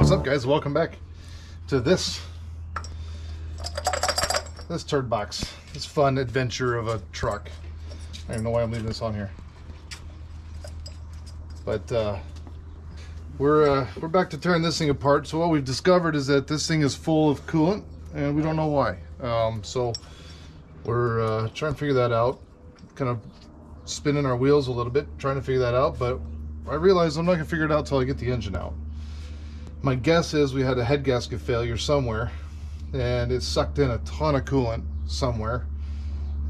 What's up, guys? Welcome back to this turd box, this fun adventure of a truck. I don't even know why I'm leaving this on here, but we're back to tearing this thing apart. So what we've discovered is that this thing is full of coolant, and we don't know why. So we're trying to figure that out, kind of spinning our wheels a little bit, trying to figure that out. But I realized I'm not gonna figure it out until I get the engine out. My guess is we had a head gasket failure somewhere, and it sucked in a ton of coolant somewhere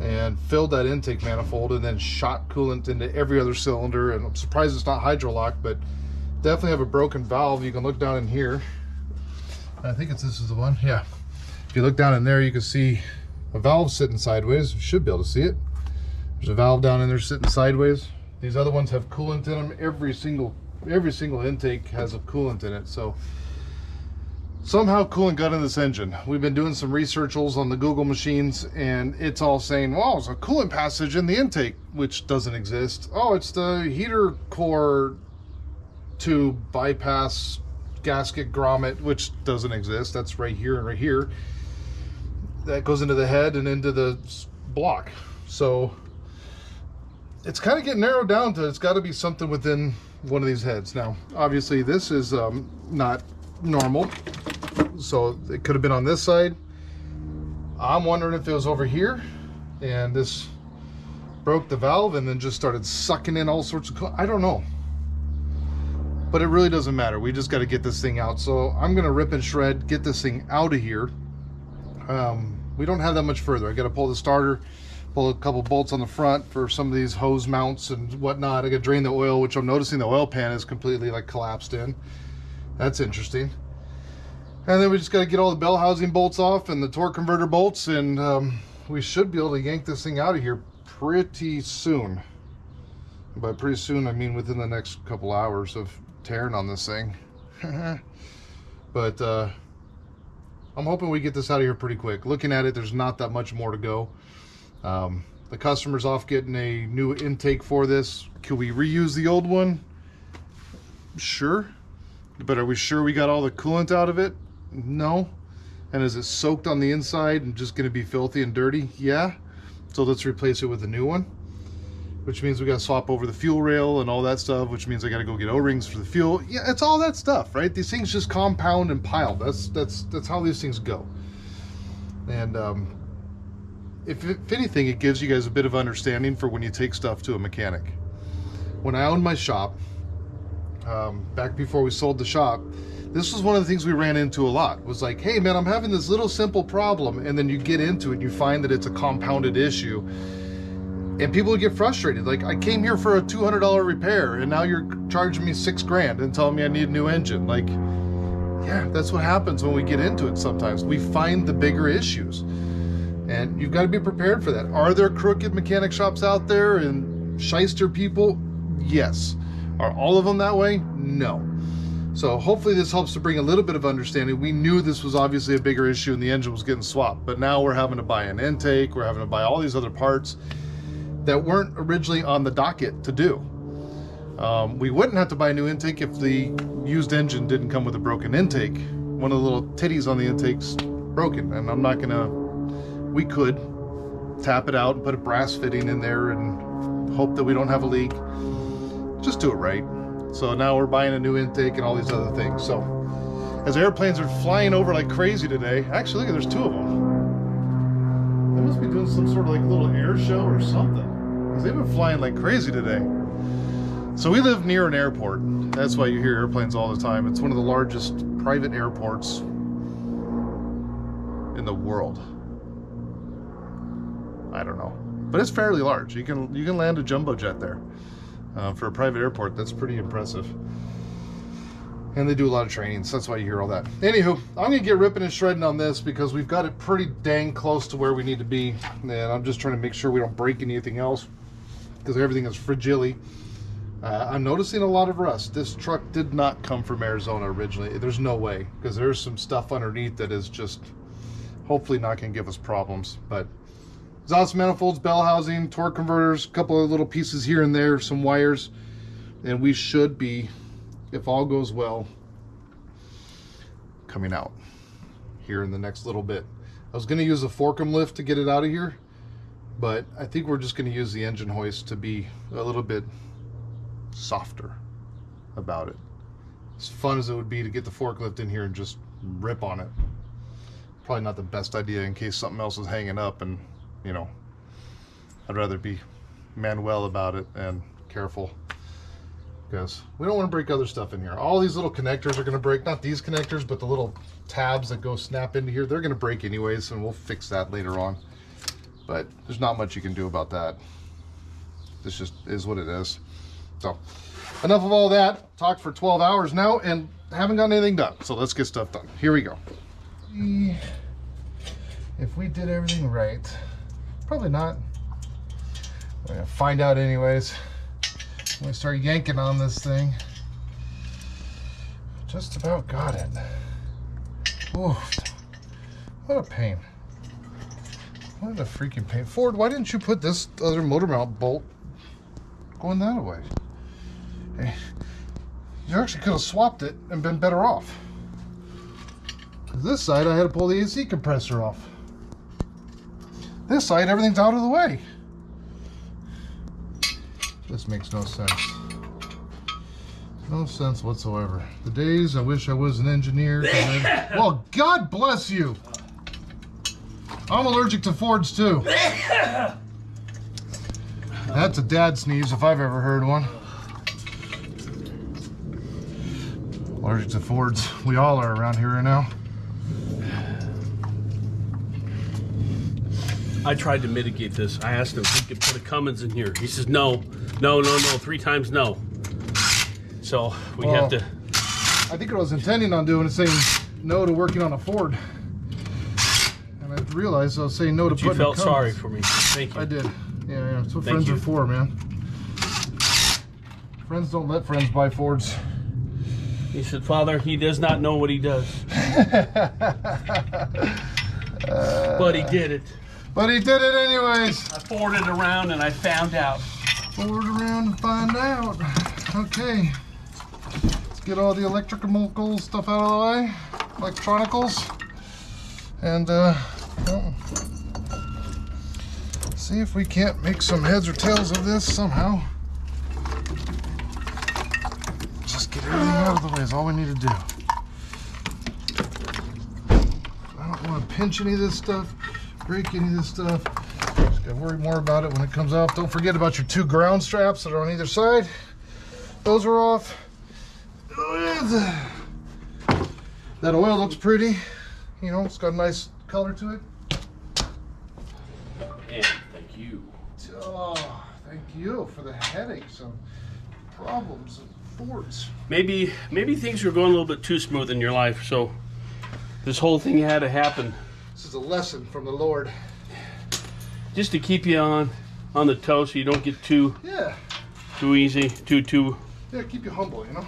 and filled that intake manifold and then shot coolant into every other cylinder. And I'm surprised it's not hydrolock, but definitely have a broken valve. You can look down in here. I think this is the one. Yeah. If you look down in there, you can see a valve sitting sideways. You should be able to see it. There's a valve down in there sitting sideways. These other ones have coolant in them. Every single intake has a coolant in it. So somehow coolant got in this engine. We've been doing some researchals on the Google machines, and it's all saying, well, it's a coolant passage in the intake, which doesn't exist. Oh, it's the heater core tube bypass gasket grommet, which doesn't exist. That's right here and right here. That goes into the head and into the block. So it's kind of getting narrowed down to it's got to be something within one of these heads. Now, obviously, this is not normal, so it could have been on this side. I'm wondering if it was over here, and this broke the valve and then just started sucking in all sorts of I don't know. But it really doesn't matter. We just got to get this thing out. So I'm going to rip and shred, get this thing out of here. We don't have that much further. I got to pull the starter, pull a couple bolts on the front for some of these hose mounts and whatnot. I got to drain the oil, which I'm noticing the oil pan is completely like collapsed in. That's interesting. And then we just got to get all the bell housing bolts off and the torque converter bolts, and we should be able to yank this thing out of here pretty soon. By pretty soon, I mean within the next couple hours of tearing on this thing. But I'm hoping we get this out of here pretty quick. Looking at it, there's not that much more to go. The customer's off getting a new intake for this. Can we reuse the old one? Sure. But are we sure we got all the coolant out of it? No. And is it soaked on the inside and just going to be filthy and dirty? Yeah. So let's replace it with a new one, which means we got to swap over the fuel rail and all that stuff, which means I got to go get O-rings for the fuel. Yeah, it's all that stuff, right? These things just compound and pile. That's how these things go. And if anything, it gives you guys a bit of understanding for when you take stuff to a mechanic. When I owned my shop, back before we sold the shop, this was one of the things we ran into a lot. Was like, hey man, I'm having this little simple problem, and then you get into it and you find that it's a compounded issue, and people would get frustrated. Like, I came here for a $200 repair and now you're charging me $6,000 and telling me I need a new engine. Like, yeah, that's what happens when we get into it. Sometimes we find the bigger issues, and you've got to be prepared for that. Are there crooked mechanic shops out there and shyster people? Yes. Are all of them that way? No. So hopefully this helps to bring a little bit of understanding. We knew this was obviously a bigger issue and the engine was getting swapped, but now we're having to buy an intake, we're having to buy all these other parts that weren't originally on the docket to do. We wouldn't have to buy a new intake if the used engine didn't come with a broken intake. One of the little titties on the intake's broken, and I'm not gonna, we could tap it out and put a brass fitting in there and hope that we don't have a leak. Just do it right. So now we're buying a new intake and all these other things. So as airplanes are flying over like crazy today, actually look, there's two of them. They must be doing some sort of like little air show or something, because they've been flying like crazy today. So we live near an airport. That's why you hear airplanes all the time. It's one of the largest private airports in the world. I don't know, but it's fairly large. You can land a jumbo jet there. For a private airport, that's pretty impressive. And they do a lot of training, so that's why you hear all that. Anywho, I'm gonna get ripping and shredding on this because we've got it pretty dang close to where we need to be, and I'm just trying to make sure we don't break anything else, because everything is fragile. I'm noticing a lot of rust. This truck did not come from Arizona originally. There's no way, because there's some stuff underneath that is just hopefully not gonna give us problems. But exhaust manifolds, bell housing, torque converters, a couple of little pieces here and there, some wires, and we should be, if all goes well, coming out here in the next little bit. I was going to use a fork'em lift to get it out of here, but I think we're just going to use the engine hoist to be a little bit softer about it. As fun as it would be to get the forklift in here and just rip on it, probably not the best idea in case something else is hanging up, and you know, I'd rather be manual about it and careful, because we don't want to break other stuff in here. All these little connectors are going to break, not these connectors, but the little tabs that go snap into here, they're going to break anyways, and we'll fix that later on. But there's not much you can do about that. This just is what it is. So enough of all that. Talked for 12 hours now and haven't gotten anything done. So let's get stuff done. Here we go. If we did everything right, probably not. We're gonna find out anyways. I'm gonna start yanking on this thing. Just about got it. Oof. What a pain. What a freaking pain. Ford, why didn't you put this other motor mount bolt going that way? Hey, you actually could have swapped it and been better off. This side, I had to pull the AC compressor off. This side, everything's out of the way. This makes no sense. No sense whatsoever. The days I wish I was an engineer. Well, God bless you. I'm allergic to Fords too. That's a dad sneeze if I've ever heard one. Allergic to Fords. We all are around here right now. I tried to mitigate this. I asked him if he could put a Cummins in here. He says no, no, no, no, 3 times no. So we have to. I think I was intending on doing is saying no to working on a Ford. And I realized I was saying no to putting a Cummins. You felt sorry for me. Thank you. I did. Yeah, that's what friends are for, man. Friends don't let friends buy Fords. He said, Father, he does not know what he does. But he did it. But he did it anyways. I forwarded around and I found out. Forward around and find out. Okay. Let's get all the electrical stuff out of the way. Electronicals. And well, see if we can't make some heads or tails of this somehow. Just get everything out of the way is all we need to do. I don't want to pinch any of this stuff, break any of this stuff. Just gotta worry more about it when it comes off. Don't forget about your 2 ground straps that are on either side. Those are off. That oil looks pretty. You know, it's got a nice color to it. And thank you. Oh, thank you for the headaches and problems and Fords. Maybe things were going a little bit too smooth in your life, so this whole thing had to happen. This is a lesson from the Lord. Just to keep you on the toe so you don't get too easy, too yeah, keep you humble, you know.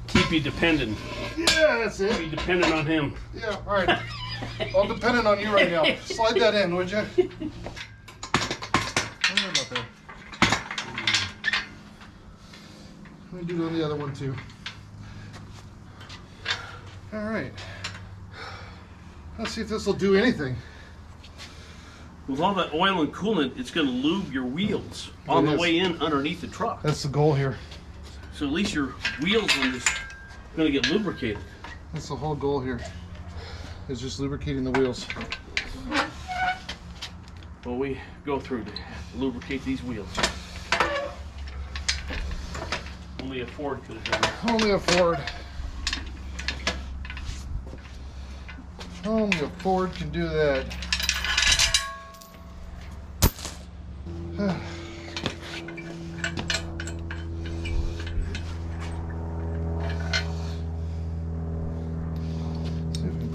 Keep you dependent. Yeah, that's it. Be dependent on him. Yeah, all right. I'm dependent on you right now. Slide that in, would you? Don't worry about that. Let me do it on the other one too. All right. Let's see if this will do anything. With all that oil and coolant, it's going to lube your wheels on the way in underneath the truck. That's the goal here. So at least your wheels are just going to get lubricated. That's the whole goal here. Is just lubricating the wheels. Well, we go through to lubricate these wheels. Only a Ford could have done that. Only a Ford. Only a Ford can do that.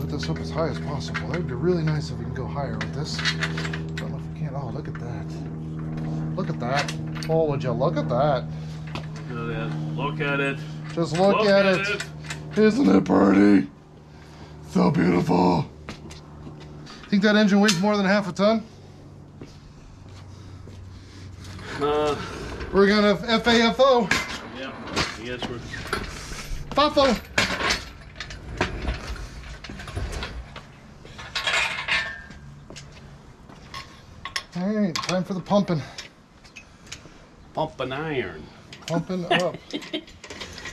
This up as high as possible. That would be really nice if we can go higher with this. I don't know if we can. Oh, look at that. Look at that. Oh, would you look at that? Look at it. Just look at it. Isn't it pretty? So beautiful. Think that engine weighs more than half a ton? We're gonna FAFO. Yeah, yes, we're. FAFO. Time for the pumping. Pumping iron. Pumping up.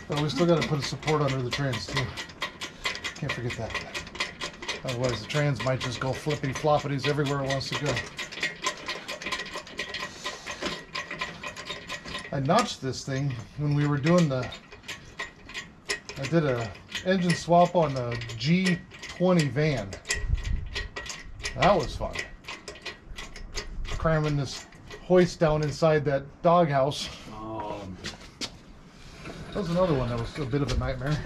Well, we still got to put a support under the trans too. Can't forget that. Otherwise the trans might just go flippity floppities everywhere it wants to go. I notched this thing when we were doing I did a engine swap on the G20 van. That was fun. Cramming this hoist down inside that doghouse. That was another one that was a bit of a nightmare.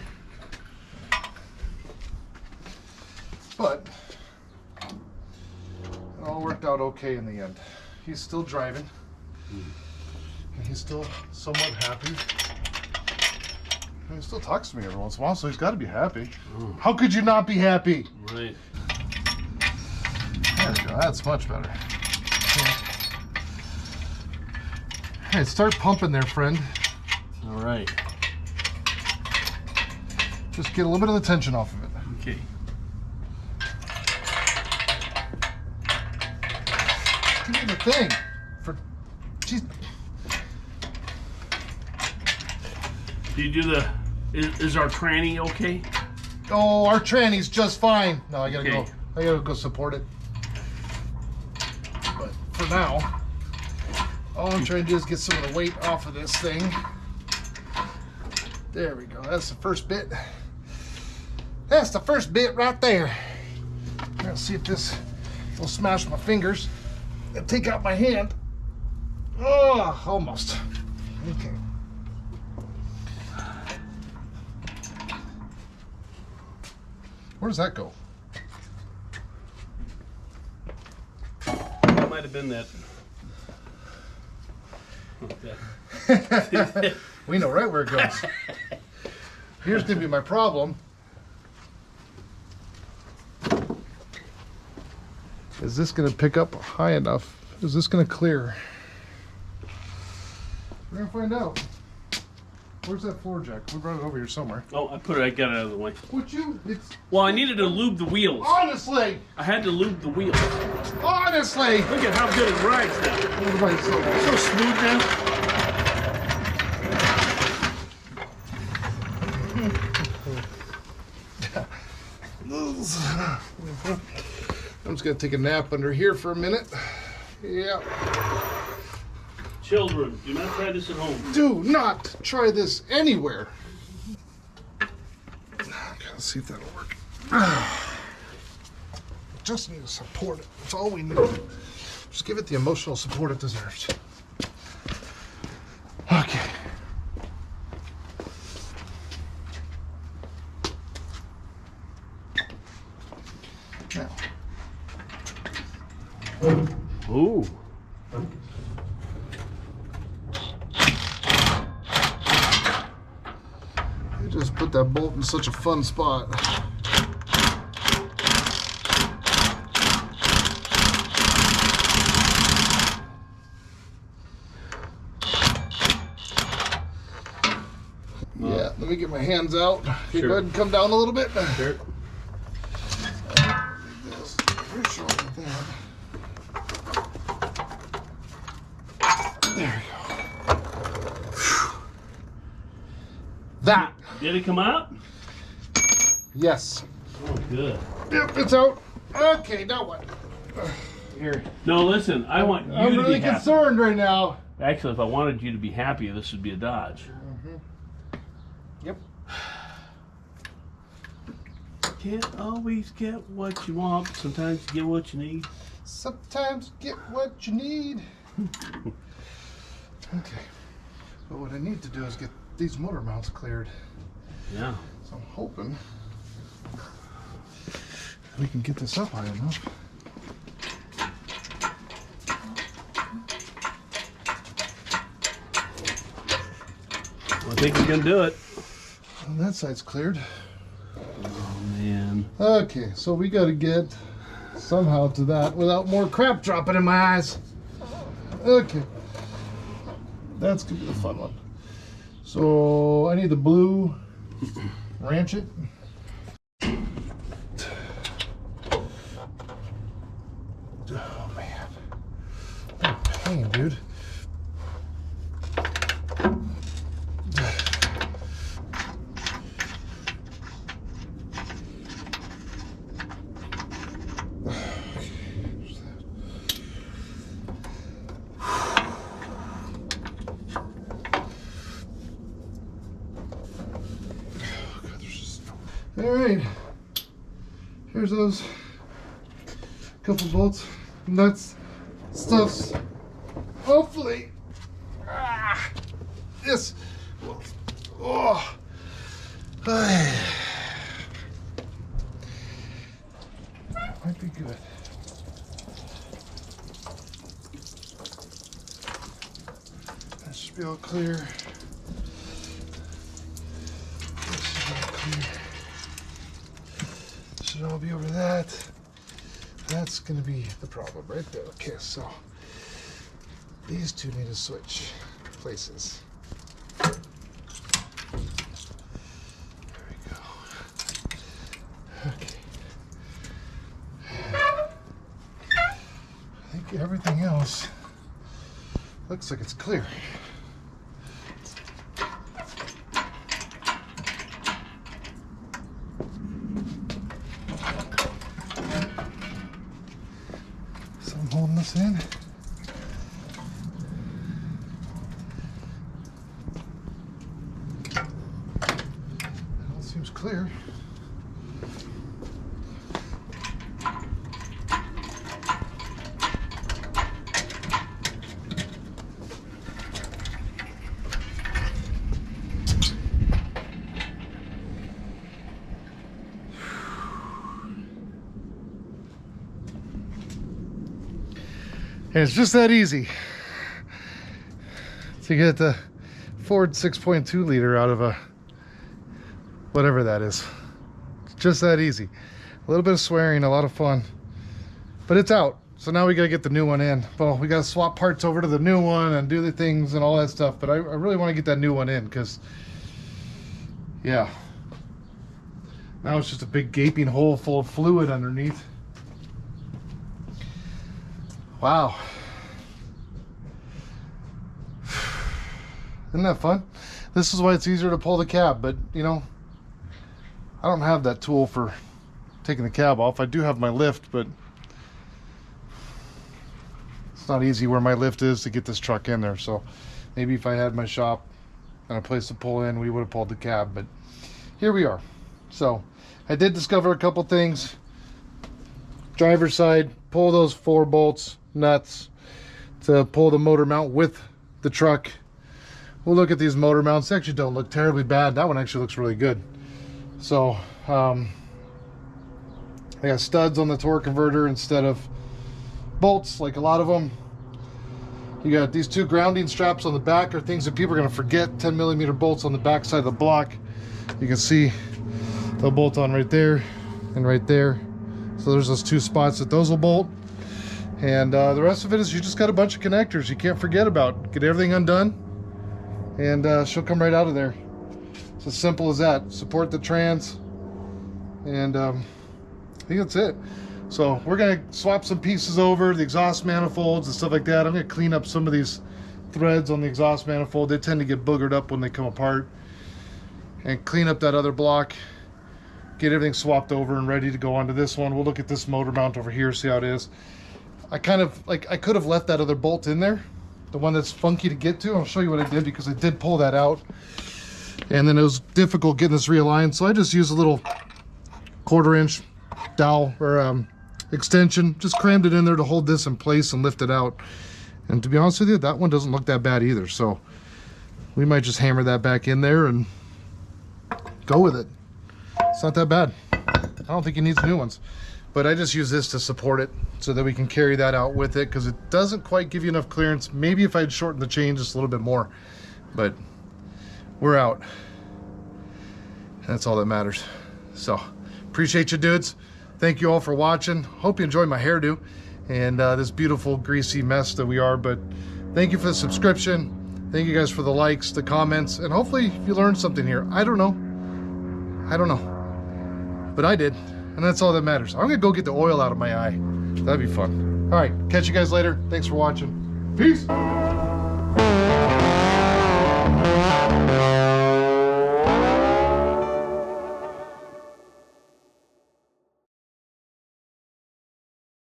But it all worked out okay in the end. He's still driving. And he's still somewhat happy. And he still talks to me every once in a while, so he's got to be happy. How could you not be happy? Right. There we go. That's much better. Hey, start pumping there, friend. All right. Just get a little bit of the tension off of it. Okay. Give me the thing. Jeez. Do you do the? Is our tranny okay? Oh, our tranny's just fine. No, I gotta Okay. go. I gotta go support it. But for now, all I'm trying to do is get some of the weight off of this thing. There we go. That's the first bit. That's the first bit right there. Let's see if this will smash my fingers and take out my hand. Oh, almost. Okay. Where does that go? That might have been that. Okay. We know right where it goes. Here's gonna be my problem. Is this gonna pick up high enough? Is this gonna clear? We're gonna find out. Where's that floor jack? We brought it over here somewhere. Oh, I got it out of the way. Would you? Well, I needed to lube the wheels. Honestly! I had to lube the wheels. Honestly! Look at how good it rides now. Everybody's So smooth now. I'm just gonna take a nap under here for a minute. Yeah. Children, do not try this at home. Do not try this anywhere. Okay, let's see if that'll work. Just need to support it. That's all we need. Just give it the emotional support it deserves. Okay. Now. Ooh. You just put that bolt in such a fun spot. Yeah, let me get my hands out. Okay, Sure. go ahead and come down a little bit. Sure. Pretty sure like that. There we go. Whew. That. Did it come out? Yes. Oh, good. Yep, it's out. Okay, now what? Here. No, listen, I want you I'm to really be happy. concerned right now. Actually, if I wanted you to be happy, this would be a Dodge. Yep. Can't always get what you want. Sometimes you get what you need. Sometimes get what you need. Okay. But what I need to do is get these motor mounts cleared. Yeah. So I'm hoping we can get this up high enough. Well, I think we can do it. And that side's cleared. Oh, man. Okay, so we got to get somehow to that without more crap dropping in my eyes. Okay. That's going to be the fun one. So I need the blue ranch it. Oh, man. All right, here's those couple bolts, nuts, stuffs. Hopefully, this will, might be good. That should be all clear. This should be all clear. Should all be over that. That's gonna be the problem right there. Okay, so these two need to switch places. There we go. Okay. I think everything else looks like it's clear. So I'm holding this in. It all seems clear. And it's just that easy to get the Ford 6.2 liter out of a whatever that is. It's just that easy. A little bit of swearing, a lot of fun, but it's out. So now we gotta get the new one in. Well, we gotta swap parts over to the new one and do the things and all that stuff, but I really want to get that new one in because, yeah, now it's just a big gaping hole full of fluid underneath. Wow. Isn't that fun? This is why it's easier to pull the cab, but you know, I don't have that tool for taking the cab off. I do have my lift, but it's not easy where my lift is to get this truck in there. So maybe if I had my shop and a place to pull in, we would have pulled the cab, but here we are. So I did discover a couple things. Driver's side, pull those 4 bolts, nuts to pull the motor mount with the truck. We'll look at these motor mounts. They actually don't look terribly bad. That one actually looks really good. So I got studs on the torque converter instead of bolts like a lot of them. You got these 2 grounding straps on the back, are things that people are going to forget. 10mm bolts on the back side of the block. You can see they'll bolt on right there and right there. So there's those 2 spots that those will bolt. And the rest of it is you just got a bunch of connectors you can't forget about. Get everything undone and she'll come right out of there. It's as simple as that. Support the trans, and I think that's it. So we're gonna swap some pieces over, the exhaust manifolds and stuff like that. I'm gonna clean up some of these threads on the exhaust manifold. They tend to get boogered up when they come apart, and clean up that other block, get everything swapped over and ready to go onto this one. We'll look at this motor mount over here, see how it is. I kind of like, I could have left that other bolt in there, the one that's funky to get to. I'll show you what I did, because I did pull that out and then it was difficult getting this realigned. So I just used a little 1/4-inch dowel or extension, just crammed it in there to hold this in place and lift it out. And to be honest with you, that one doesn't look that bad either. So we might just hammer that back in there and go with it. It's not that bad. I don't think it needs new ones, but I just use this to support it so that we can carry that out with it, because it doesn't quite give you enough clearance. Maybe if I'd shortened the chain just a little bit more, but we're out. That's all that matters. So appreciate you dudes. Thank you all for watching. Hope you enjoyed my hairdo and this beautiful greasy mess that we are, but thank you for the subscription. Thank you guys for the likes, the comments, and hopefully you learned something here. I don't know, but I did, and that's all that matters. I'm gonna go get the oil out of my eye. That'd be fun. All right, catch you guys later. Thanks for watching. Peace.